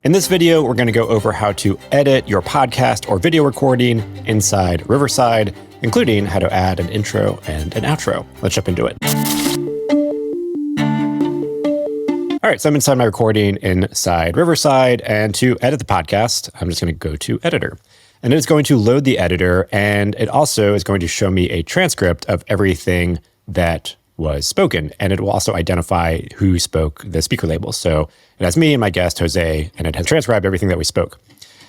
In this video, we're going to go over how to edit your podcast or video recording inside Riverside, including how to add an intro and an outro. Let's jump into it. All right, so I'm inside my recording inside Riverside, and to edit the podcast, I'm just going to go to Editor. And it's going to load the editor, and it also is going to show me a transcript of everything that was spoken, and it will also identify who spoke the speaker labels. So it has me and my guest, Jose, and it has transcribed everything that we spoke.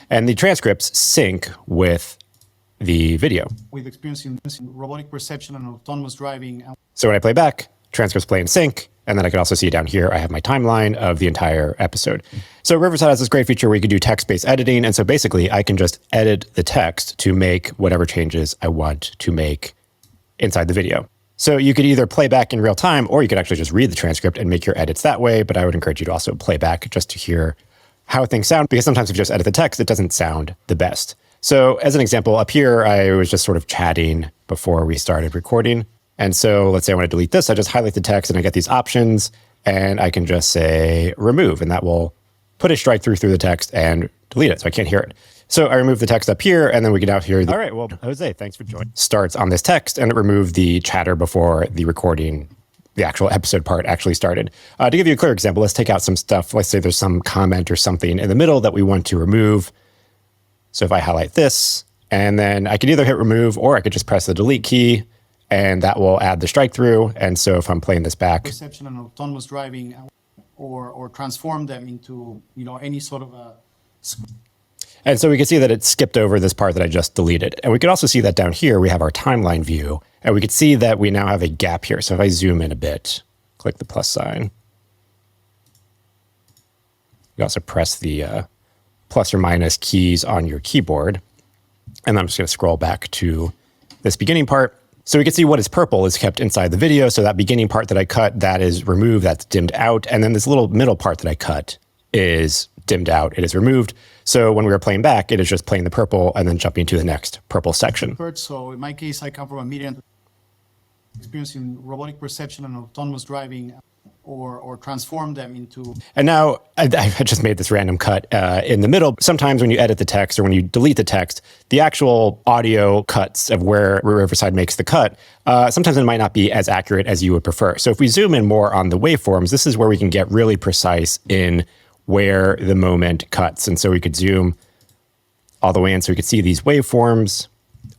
And the transcripts sync with the video. With experience in robotic perception and autonomous driving. So when I play back, transcripts play in sync, and then I can also see down here, I have my timeline of the entire episode. So Riverside has this great feature where you can do text-based editing, and so basically I can just edit the text to make whatever changes I want to make inside the video. So you could either play back in real time, or you could actually just read the transcript and make your edits that way. But I would encourage you to also play back just to hear how things sound, because sometimes if you just edit the text, it doesn't sound the best. So as an example, up here, I was just sort of chatting before we started recording. And so let's say I want to delete this. I just highlight the text and I get these options, and I can just say remove, and that will put a strike through the text and delete it, so I can't hear it. So I remove the text up here, and then we get out here. All right, well, Jose, thanks for joining. Starts on this text, and it removed the chatter before the recording, the actual episode part actually started. To give you a clear example, let's take out some stuff. Let's say there's some comment or something in the middle that we want to remove. So if I highlight this, and then I could either hit remove, or I could just press the delete key, and that will add the strike through. And so if I'm playing this back, perception and autonomous driving, or transform them into any sort of a. And so we can see that it skipped over this part that I just deleted. And we could also see that down here, we have our timeline view, and we could see that we now have a gap here. So if I zoom in a bit, click the plus sign. You also press the plus or minus keys on your keyboard. And I'm just going to scroll back to this beginning part. So we can see what is purple is kept inside the video. So that beginning part that I cut, that is removed, that's dimmed out. And then this little middle part that I cut is dimmed out, it is removed. So when we were playing back, it is just playing the purple and then jumping to the next purple section. So in my case, I come from a media experience in robotic perception and autonomous driving, or transform them into. And now I just made this random cut in the middle. Sometimes when you edit the text or when you delete the text, the actual audio cuts of where Riverside makes the cut, sometimes it might not be as accurate as you would prefer. So if we zoom in more on the waveforms, this is where we can get really precise in where the moment cuts. And so we could zoom all the way in so we could see these waveforms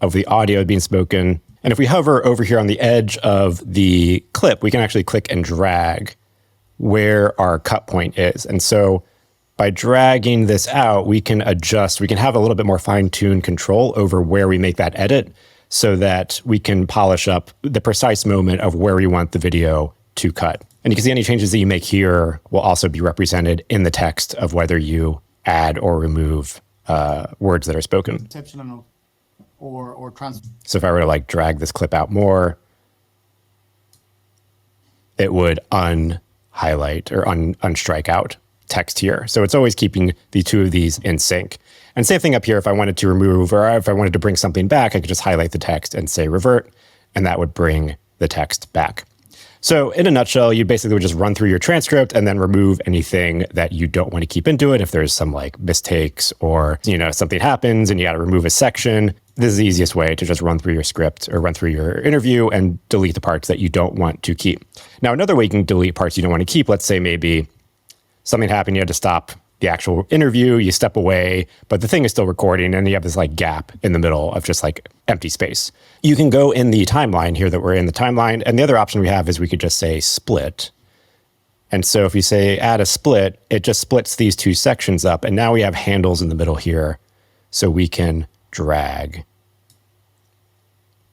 of the audio being spoken. And if we hover over here on the edge of the clip, we can actually click and drag where our cut point is. And so by dragging this out, we can adjust, we can have a little bit more fine-tuned control over where we make that edit so that we can polish up the precise moment of where we want the video to cut. And you can see any changes that you make here will also be represented in the text of whether you add or remove words that are spoken. So if I were to drag this clip out more, it would unhighlight or unstrike out text here. So it's always keeping the two of these in sync. And same thing up here, if I wanted to remove or if I wanted to bring something back, I could just highlight the text and say revert, and that would bring the text back. So in a nutshell, you basically would just run through your transcript and then remove anything that you don't want to keep into it. If there's some mistakes or, something happens and you got to remove a section, this is the easiest way to just run through your script or run through your interview and delete the parts that you don't want to keep. Now, another way you can delete parts you don't want to keep, let's say maybe something happened, you had to stop the actual interview, you step away, but the thing is still recording and you have this gap in the middle of just empty space. You can go in the timeline here that we're in the timeline, and the other option we have is we could just say split. And so if you say add a split, it just splits these two sections up, and now we have handles in the middle here, so we can drag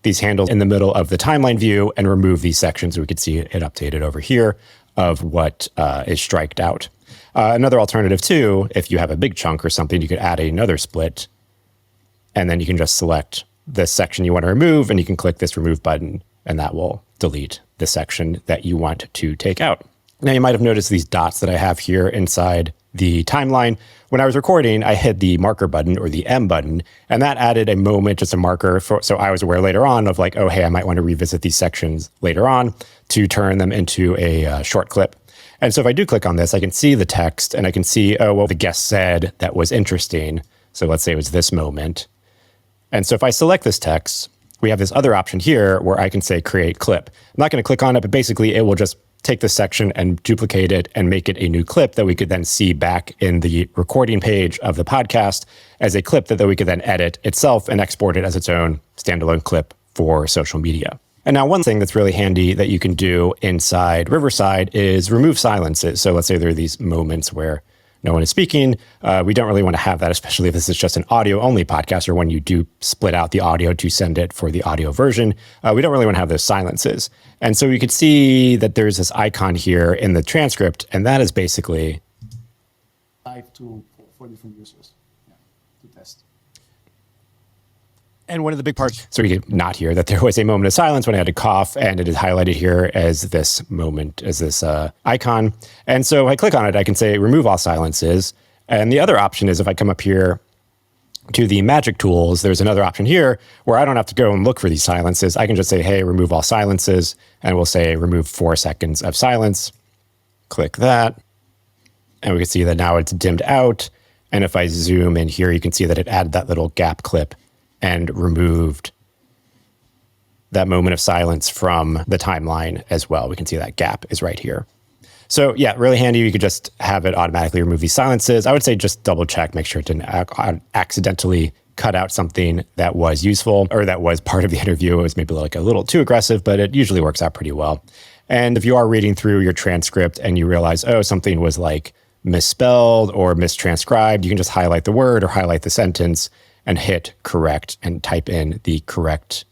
these handles in the middle of the timeline view and remove these sections. We could see it updated over here of what is striked out. Another alternative too, if you have a big chunk or something, you could add another split, and then you can just select the section you want to remove, and you can click this remove button, and that will delete the section that you want to take out. Now you might have noticed these dots that I have here inside the timeline. When I was recording, I hit the marker button or the M button, and that added a moment, just a marker, so I was aware later on of oh, hey, I might want to revisit these sections later on to turn them into a short clip. And so if I do click on this, I can see the text and I can see, oh, well, the guest said that was interesting. So let's say it was this moment. And so if I select this text, we have this other option here where I can say create clip. I'm not going to click on it, but basically it will just take this section and duplicate it and make it a new clip that we could then see back in the recording page of the podcast as a clip that we could then edit itself and export it as its own standalone clip for social media. And now one thing that's really handy that you can do inside Riverside is remove silences. So let's say there are these moments where no one is speaking. We don't really want to have that, especially if this is just an audio-only podcast or when you do split out the audio to send it for the audio version. We don't really want to have those silences. And so you could see that there's this icon here in the transcript, and that is basically live for different users to test. And one of the big parts, so we could not hear that there was a moment of silence when I had to cough, and it is highlighted here as this moment, as this icon. And so if I click on it, I can say remove all silences. And the other option is if I come up here to the magic tools, there's another option here where I don't have to go and look for these silences. I can just say, hey, remove all silences, and we'll say remove 4 seconds of silence. Click that, and we can see that now it's dimmed out. And if I zoom in here, you can see that it added that little gap clip and removed that moment of silence from the timeline as well. We can see that gap is right here. So yeah, really handy. You could just have it automatically remove these silences. I would say just double check, make sure it didn't accidentally cut out something that was useful or that was part of the interview. It was maybe like a little too aggressive, but it usually works out pretty well. And if you are reading through your transcript and you realize, oh, something was like misspelled or mistranscribed, you can just highlight the word or highlight the sentence and hit correct and type in the correct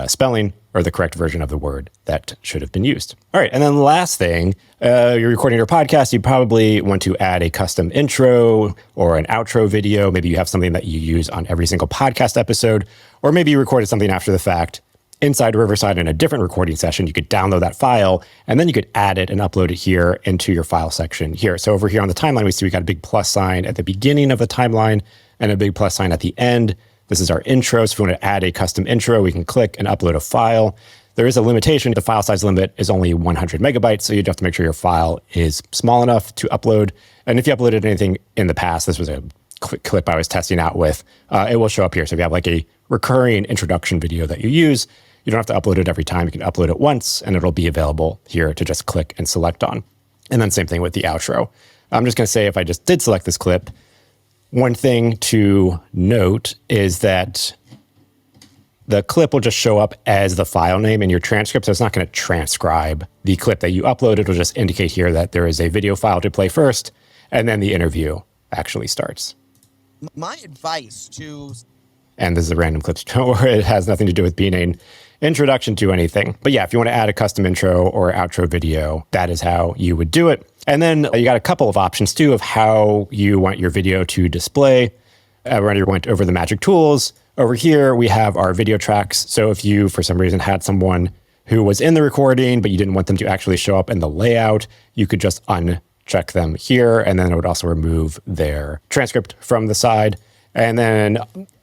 spelling or the correct version of the word that should have been used. All right, and then the last thing, you're recording your podcast, you probably want to add a custom intro or an outro video. Maybe you have something that you use on every single podcast episode, or maybe you recorded something after the fact inside Riverside in a different recording session. You could download that file, and then you could add it and upload it here into your file section here. So over here on the timeline, we see we got a big plus sign at the beginning of the timeline and a big plus sign at the end. This is our intro. So if we want to add a custom intro, we can click and upload a file. There is a limitation. The file size limit is only 100 megabytes. So you'd have to make sure your file is small enough to upload. And if you uploaded anything in the past, this was a quick clip I was testing out with, it will show up here. So if you have like a recurring introduction video that you use, you don't have to upload it every time. You can upload it once and it'll be available here to just click and select on. And then same thing with the outro. I'm just going to say if I just did select this clip, one thing to note is that the clip will just show up as the file name in your transcript. So it's not going to transcribe the clip that you uploaded. It'll just indicate here that there is a video file to play first, and then the interview actually starts. My advice to... And this is a random clip, or it has nothing to do with being an introduction to anything. But yeah, if you want to add a custom intro or outro video, that is how you would do it. And then you got a couple of options too of how you want your video to display. We already went over the magic tools. Over here, we have our video tracks. So if you, for some reason, had someone who was in the recording, but you didn't want them to actually show up in the layout, you could just uncheck them here. And then it would also remove their transcript from the side. And then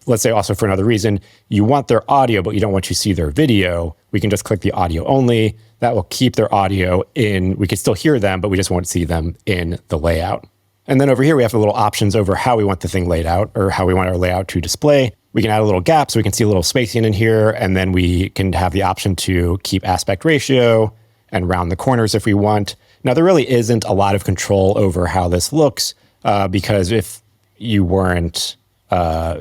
let's say also for another reason, you want their audio, but you don't want to see their video. We can just click the audio only. That will keep their audio in. We can still hear them, but we just won't see them in the layout. And then over here, we have the little options over how we want the thing laid out or how we want our layout to display. We can add a little gap so we can see a little spacing in here. And then we can have the option to keep aspect ratio and round the corners if we want. Now, there really isn't a lot of control over how this looks because if you weren't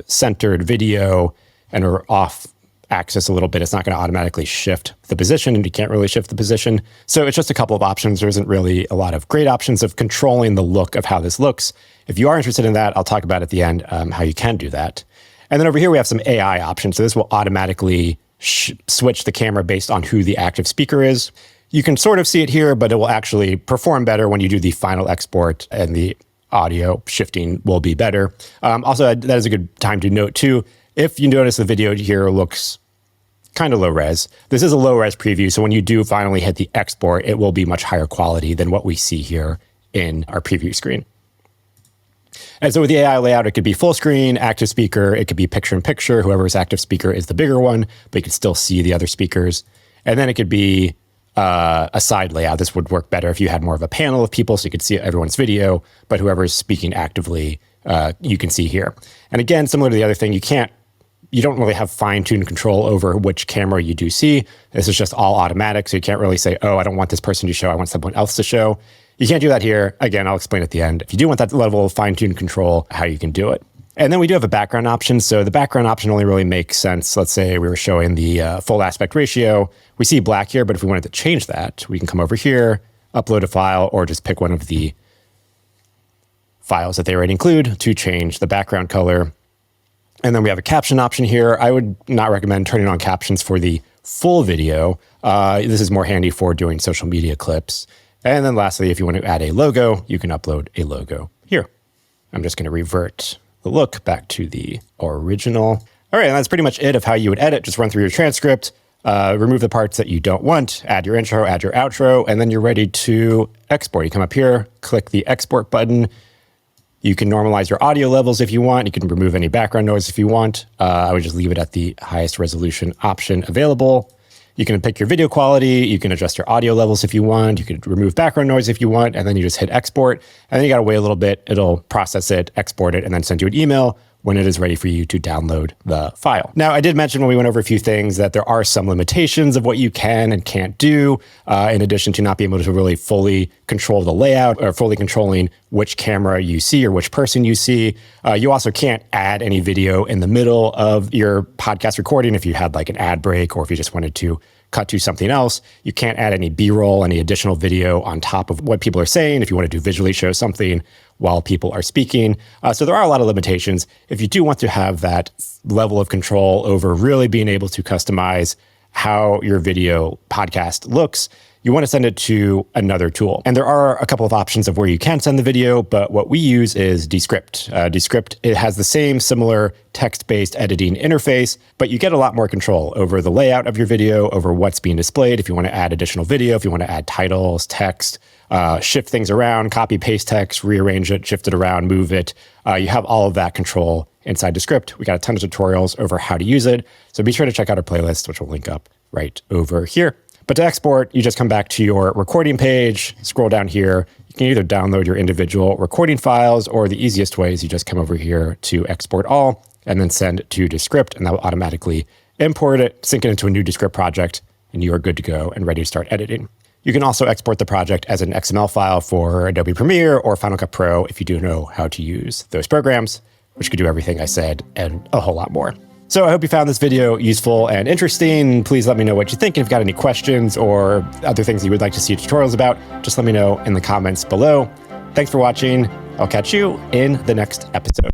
centered video and are off axis a little bit, it's not going to automatically shift the position, and you can't really shift the position. So it's just a couple of options. There isn't really a lot of great options of controlling the look of how this looks. If you are interested in that, I'll talk about at the end how you can do that. And then over here, we have some AI options. So this will automatically switch the camera based on who the active speaker is. You can sort of see it here, but it will actually perform better when you do the final export, and the audio shifting will be better. Also, that is a good time to note too, if you notice the video here looks kind of low res, this is a low res preview. So when you do finally hit the export, it will be much higher quality than what we see here in our preview screen. And so with the AI layout, it could be full screen, active speaker, it could be picture in picture, whoever's active speaker is the bigger one, but you can still see the other speakers. And then it could be a side layout. This would work better if you had more of a panel of people so you could see everyone's video, but whoever's speaking actively, you can see here. And again, similar to the other thing, you don't really have fine-tuned control over which camera you do see. This is just all automatic, so you can't really say, oh, I don't want this person to show, I want someone else to show. You can't do that here. Again, I'll explain at the end. If you do want that level of fine-tuned control, how you can do it. And then we do have a background option. So the background option only really makes sense. Let's say we were showing the full aspect ratio. We see black here, but if we wanted to change that, we can come over here, upload a file, or just pick one of the files that they already include to change the background color. And then we have a caption option here. I would not recommend turning on captions for the full video. This is more handy for doing social media clips. And then lastly, if you want to add a logo, you can upload a logo here. I'm just going to revert the look back to the original. All right, and that's pretty much it of how you would edit. Just run through your transcript, remove the parts that you don't want, add your intro, add your outro, and then you're ready to export. You come up here, click the export button. You can normalize your audio levels if you want. You can remove any background noise if you want. I would just leave it at the highest resolution option available. You can pick your video quality. You can adjust your audio levels if you want. You could remove background noise if you want, and then you just hit export. And then you got to wait a little bit. It'll process it, export it, and then send you an email when it is ready for you to download the file. Now, I did mention when we went over a few things that there are some limitations of what you can and can't do, in addition to not being able to really fully control the layout or fully controlling which camera you see or which person you see. You also can't add any video in the middle of your podcast recording if you had like an ad break or if you just wanted to cut to something else. You can't add any B-roll, any additional video on top of what people are saying if you want to do visually show something while people are speaking. So there are a lot of limitations. If you do want to have that level of control over really being able to customize how your video podcast looks, you want to send it to another tool. And there are a couple of options of where you can send the video, but what we use is Descript. Descript, it has the same similar text-based editing interface, but you get a lot more control over the layout of your video, over what's being displayed. If you want to add additional video, if you want to add titles, text, shift things around, copy, paste text, rearrange it, shift it around, move it. You have all of that control inside Descript. We got a ton of tutorials over how to use it. So be sure to check out our playlist, which we'll link up right over here. But to export, you just come back to your recording page, scroll down here. You can either download your individual recording files, or the easiest way is you just come over here to export all and then send to Descript, and that will automatically import it, sync it into a new Descript project, and you are good to go and ready to start editing. You can also export the project as an XML file for Adobe Premiere or Final Cut Pro if you do know how to use those programs, which could do everything I said and a whole lot more. So I hope you found this video useful and interesting. Please let me know what you think. If you've got any questions or other things you would like to see tutorials about, just let me know in the comments below. Thanks for watching. I'll catch you in the next episode.